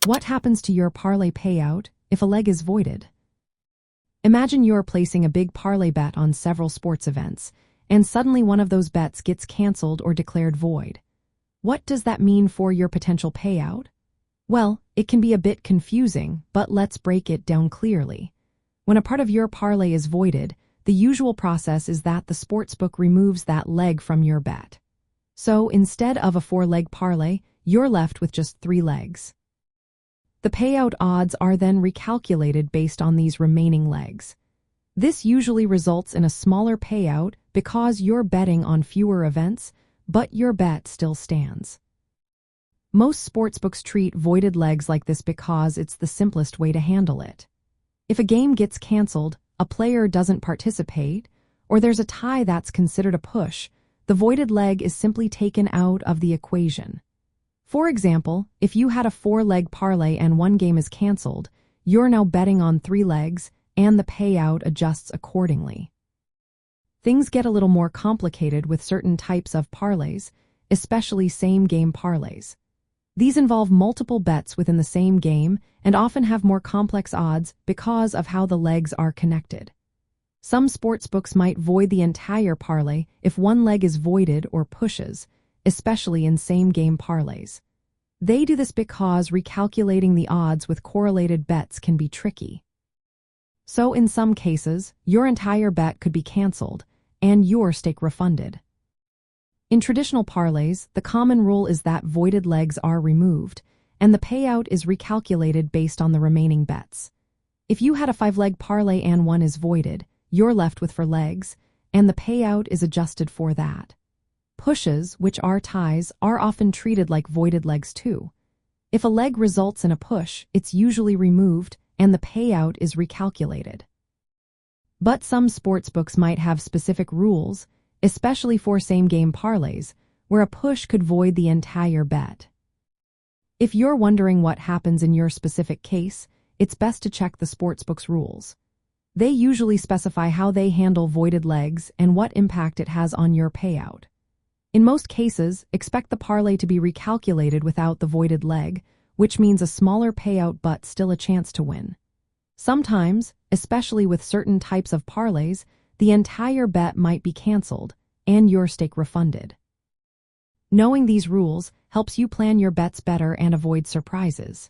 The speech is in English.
What happens to your parlay payout if a leg is voided? Imagine you're placing a big parlay bet on several sports events, and suddenly one of those bets gets canceled or declared void. What does that mean for your potential payout? Well, it can be a bit confusing, but let's break it down clearly. When a part of your parlay is voided, the usual process is that the sportsbook removes that leg from your bet. So instead of a 4-leg parlay, you're left with just 3 legs. The payout odds are then recalculated based on these remaining legs. This usually results in a smaller payout because you're betting on fewer events, but your bet still stands. Most sportsbooks treat voided legs like this because it's the simplest way to handle it. If a game gets canceled, a player doesn't participate, or there's a tie that's considered a push, the voided leg is simply taken out of the equation. For example, if you had a 4-leg parlay and one game is canceled, you're now betting on 3 legs, and the payout adjusts accordingly. Things get a little more complicated with certain types of parlays, especially same-game parlays. These involve multiple bets within the same game and often have more complex odds because of how the legs are connected. Some sportsbooks might void the entire parlay if one leg is voided or pushes, especially in same-game parlays. They do this because recalculating the odds with correlated bets can be tricky. So in some cases, your entire bet could be canceled and your stake refunded. In traditional parlays, the common rule is that voided legs are removed, and the payout is recalculated based on the remaining bets. If you had a 5-leg parlay and one is voided, you're left with 4 legs, and the payout is adjusted for that. Pushes, which are ties, are often treated like voided legs too. If a leg results in a push, it's usually removed, and the payout is recalculated. But some sportsbooks might have specific rules, especially for same-game parlays, where a push could void the entire bet. If you're wondering what happens in your specific case, it's best to check the sportsbook's rules. They usually specify how they handle voided legs and what impact it has on your payout. In most cases, expect the parlay to be recalculated without the voided leg, which means a smaller payout but still a chance to win. Sometimes, especially with certain types of parlays, the entire bet might be canceled and your stake refunded. Knowing these rules helps you plan your bets better and avoid surprises.